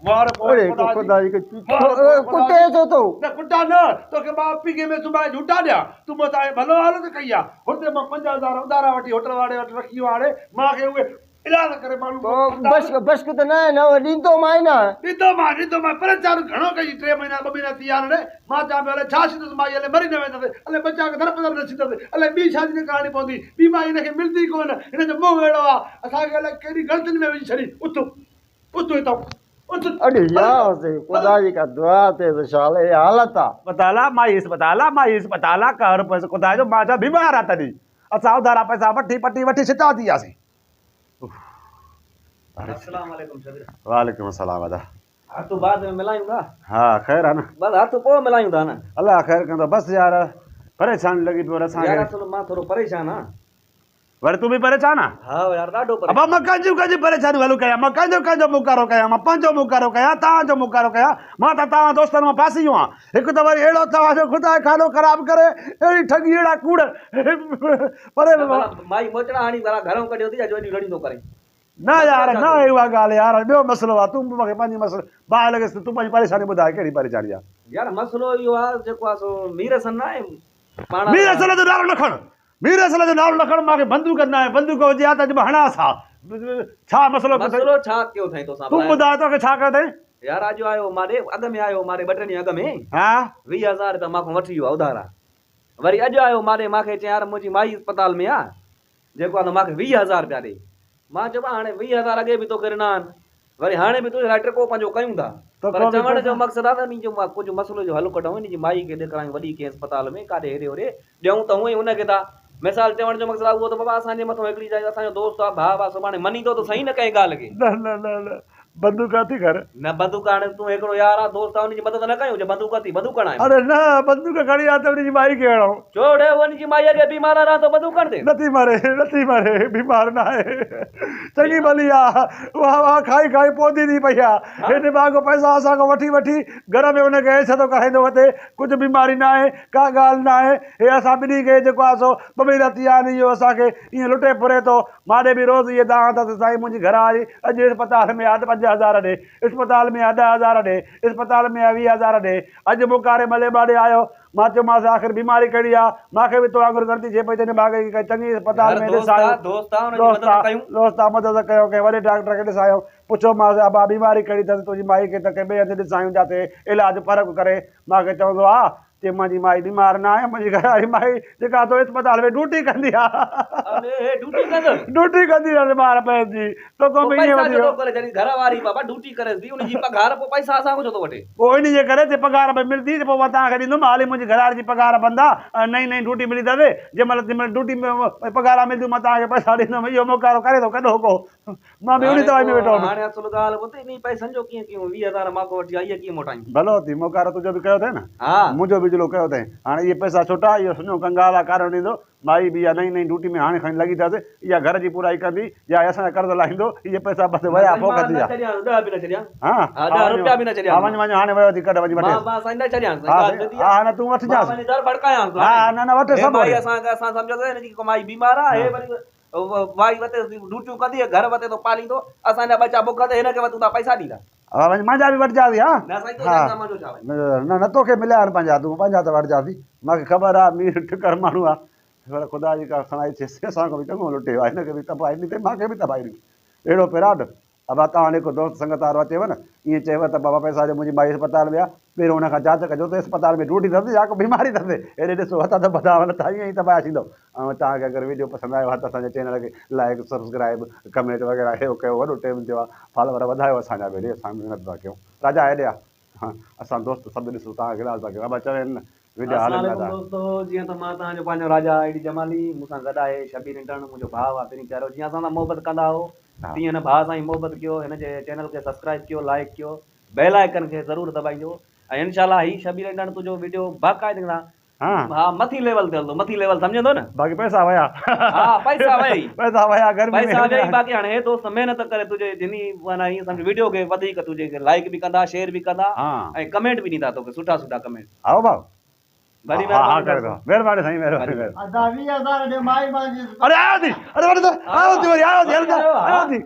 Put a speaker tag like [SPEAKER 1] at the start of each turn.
[SPEAKER 1] मार
[SPEAKER 2] अरे खुदा जी के कुटे जो तो
[SPEAKER 1] न कुटा न तो के बाप पी के में सुबह झूठा दिया तू मताए भलो हालत कइया होते मां 5000 उधारा वठी होटल वाले वटि रखी वाले मां के उहे इलाज करे माण्हू
[SPEAKER 2] तो बस के तो ना ॾींदो मां ना
[SPEAKER 1] ॾींदो मां परेशान घणो कई 3 महीना 2 महीना थी विया ने मां चवां पियो हले छा थींदुसि माई हले मरी न वेंदसि हले बच्चा खे दरपदर न थींदसि हले ॿी शादी न करणी पवंदी ॿी माई हिनखे मिलंदी कोन हिन जो मुंहुं अहिड़ो आहे असांखे हले कहिड़ी ग़लतियुनि में विझी छॾी उथ हितां
[SPEAKER 2] अरे यार से खुदा जी का दुआ ते तो साले हालत आ
[SPEAKER 3] अस्पताला कर पैसे खुदा जो मां बीमार आ तडी असा उधारा पैसा वठी छिता थी आसी
[SPEAKER 4] अस्सलाम वालेकुम शबीर
[SPEAKER 3] वालेकुम अस्सलाम अदा
[SPEAKER 4] हाथ तो बाद में मिलायूं था
[SPEAKER 3] हाँ खैर है ना
[SPEAKER 4] बस हाथ तो पो मिलायूं था ना
[SPEAKER 3] अल्लाह खैर कंदो बस यार परेशान लगी पियो असां
[SPEAKER 4] यार असल मां थोड़ो परेशान हां
[SPEAKER 3] वरी तू भी परेशान आ
[SPEAKER 4] हां यार ॾाढो
[SPEAKER 3] अब मां कंहिंजी परेशानी हलू कया मां कंहिंजो मुकारो कया मां पंहिंजो मुकारो कया तव्हांजो मुकारो कया मां त तव्हां दोस्तनि मां फासी वियो आहियां हिकु त वरी अहिड़ो तव्हांजो ख़ुदा खानो ख़राब करे अहिड़ी ठगी अहिड़ा कूड़ पर
[SPEAKER 4] माई मोचड़ा हाणी वाला घरों कढियो थी जो लड़ी तो करे
[SPEAKER 3] न यार न उहा ॻाल्हि यार ॿियो मसलो आहे तूं मूंखे पंहिंजी मसलो बाहि लॻेसि तूं पंहिंजी परेशानी ॿुधाए कहिड़ी परेशानी आहे
[SPEAKER 4] यार मसलो इहो आहे जेको आहे सो मीर सन न आहे पाण
[SPEAKER 3] मीर असल जो नालो न खण मीर असल जो नालो न खण मूंखे बंदूक न आहे बंदूक हुजे हा त अॼु मां हणांसि हा छा मसलो
[SPEAKER 4] छा कयो अथई तोसां
[SPEAKER 3] तूं ॿुधाए तोखे छा कयो अथई
[SPEAKER 4] यार अॼु आयो मारे अॻ में आयो मारे 2 ॾींहं अॻ में
[SPEAKER 3] हा
[SPEAKER 4] 20000 त मां वठी वियो आहे उधारा वरी अॼु आयो मारे मूंखे चई यार मुंहिंजी माई अस्पताल में आहे जेको आहे मूंखे 20000 रुपया ॾे मां चवां हाणे 20000 अॻे बि तोखे ॾिना आहिनि वरी हाणे बि तुंहिंजे लाइ टिको पंहिंजो कयूं था पर चवण जो मक़सदु आहे त जो कुझु मसइलो जो हल कढूं इन जी माई खे ॾेखारियूं वॾी कंहिं अस्पताल में काॾे हेॾे होॾे ॾियूं त हूअं ई हुनखे था मिसाल चवण जो मक़सदु आहे उहो त बाबा असांजे मथां हिकिड़ी जाइ असांजो दोस्त आहे भाउ आहे सुभाणे मनी थो त सही न कंहिं ॻाल्हि खे
[SPEAKER 3] न बंदूक थी कर
[SPEAKER 4] न बंदूक हाणे तूं हिकिड़ो यार आहे दोस्त आहे हुनजी मदद न कयूं जे बंदूक थी बंदूक खणाए
[SPEAKER 3] अरे न बंदूक खणी आहे त हुनजी माई खे हणो
[SPEAKER 4] छोड़े हुनजी माई अॻे बीमार आहे त बंदूक खण दे
[SPEAKER 3] नथी मरे बीमार न आहे चङी भली आहे उहा खाई पौधी थी पई आहे हेॾे भाॻो पैसा असांखां वठी घर में हुनखे ऐश थो कराईंदो वठे कुझु बीमारी न आहे का ॻाल्हि न आहे हे असां ॿिन्ही खे जेको आहे सो ॿ महीना थी विया आहिनि इहो असांखे ईअं लुटे फुरे थो माॾे बि रोज़ इहे तव्हां त साईं मुंहिंजी घर वारी अॼु अस्पताल में आहे 5000 ॾे अस्पताल में आहे 10000 ॾे अस्पताल में आहे 20000 ॾे अॼु मुकारे मले बाॾे आयो मां चयोमांसि आख़िर बीमारी कहिड़ी आहे मूंखे बि तो वांगुरु गलती थिए पई त मूंखे चङी अस्पताल में ॾिसायो दोस्त आहे मदद कयो कंहिं वॾे डॉक्टर खे ॾिसायो पुछोमांसि अबा बीमारी कहिड़ी अथसि तुंहिंजी माई खे त कंहिं ॿिए हंधि ॾिसायूं जाते इलाजु फ़र्क़ु करे मूंखे चवंदो आहे चई मुंहिंजी माई बीमार न आहे मुंहिंजी घर वारी माई जेका तो अस्पताल में ड्यूटी कंदी आहे ड्यूटी कंदी आहे ॿार पंहिंजी तो को
[SPEAKER 4] घर वारी बाबा ड्यूटी करे थी उनजी पघार पोइ पैसा असां छो थो वठे
[SPEAKER 3] पोइ इन जे करे ते पघार में मिलंदी त पोइ मां तव्हांखे ॾींदुमि हाली मुंहिंजी घर वारी जी पघार बंदि आहे नई ड्यूटी मिली अथसि जंहिंमहिल ड्यूटी में पघार मिलंदियूं मां तव्हांखे पैसा ॾींदुमि इहो मोकारो करे थो कॾो को मां बि उन दवाई में वेठो
[SPEAKER 4] हाणे असुल ॻाल्हि ॿुध इन पैसनि जो कीअं कयूं 20000 मां को वठी आई कीअं मोटायूं
[SPEAKER 3] भलो थी मोकारो तुंहिंजो बि कयो अथई न
[SPEAKER 4] हा
[SPEAKER 3] मुंहिंजो बि कयो अथई हाणे इहे पैसा छुटा इहो सुञो कंगाल आहे कारो ॾींदो माई बि इहा नई ड्यूटी में हाणे खणी लॻी अथसि इहा घर जी पूराई कंदी या असांजा कर्ज़ लाहींदो इहे पैसा बसि विया पोइ कंदी आहे वञ हाणे वियो थी कढ वञी हा न तूं वठी जा हा न वठ सभु
[SPEAKER 4] असां सम्झो हिनजी माई बीमार आहे भाई वते ड्यूटियूं कंदी घर वते तो पालींदो असांजा बच्चा बुख ते हिनखे वतूं था पैसा ॾींदा
[SPEAKER 3] हा वञ मुंहिंजा बि वठिजांसि हा
[SPEAKER 4] न
[SPEAKER 3] न तोखे मिलिया आहिनि पंहिंजा तूं पंहिंजा त वठिजांसि मूंखे ख़बर आहे मीर ठिकर माण्हू आहे पर ख़ुदा जी का खणाई थिएसि असांखे बि चङो लुटियो आहे हिनखे बि तबाही ॾिनी मूंखे बि तबाही ॾिनी अहिड़ो पिराड अब तव्हां हिकु दोस्त संगत वारो अचेव न ईअं चयव त बाबा पैसा ॾे मुंहिंजी माई अस्पताल में आहे पहिरियों हुनखां जांच कजो त अस्पताल में ड्यूटी अथसि या को बीमारी अथसि हेॾे ॾिसो हथ त ॿधाव नथा ईअं ई तबाह थींदो ऐं तव्हांखे अगरि वीडियो पसंदि आयो आहे त असांजे चैनल खे लाइक सब्सक्राइब कमेंट वग़ैरह इहो कयो वॾो टाइम थियो आहे फॉलोवर वधायो असांजा भेॾे असां महिनत था कयूं राजा हेॾे आहे हा असां दोस्त सभु ॾिसूं तव्हांखे गिलास था कयूं बाबा चवनि न वीडियो हलनि था
[SPEAKER 4] दोस्तो जीअं त मां तव्हांजो पंहिंजो राजा एडी जमाली मूंसां गॾु आहे शबीर इंटर्न मुंहिंजो भाउ आहे पहिरीं प्यारो जीअं असां सां मोहबत कंदा हो तीअं हिन भाउ सां ई मोहबत कयो हिन जे चैनल खे सब्सक्राइब कयो लाइक कयो बेल आइकन खे ज़रूरु दबाइजो ऐं इनशाला ही शबीर इंटर्न तुंहिंजो वीडियो बाक़ाइदे सां हा मथी लेवल ते हलंदो मथी लेवल सम्झंदो न
[SPEAKER 3] बाक़ी पैसा विया
[SPEAKER 4] हा पैसा वई
[SPEAKER 3] पैसा विया
[SPEAKER 4] पैसा वई बाक़ी हाणे हे दोस्त महिनत करे तुंहिंजे जिनी माना ईअं सम्झ वीडियो खे वधीक तुंहिंजे लाइक बि कंदा शेयर बि कंदा ऐं कमेंट बि ॾींदा तोखे सुठा सुठा कमेंट
[SPEAKER 3] आओ भाउ
[SPEAKER 4] बड़ी
[SPEAKER 3] महिरबानी साईं महिरबानी
[SPEAKER 2] अदा 20000 ॾे माई
[SPEAKER 3] अरे आयो थी अरे वॾो आयो थी वरी आयो थी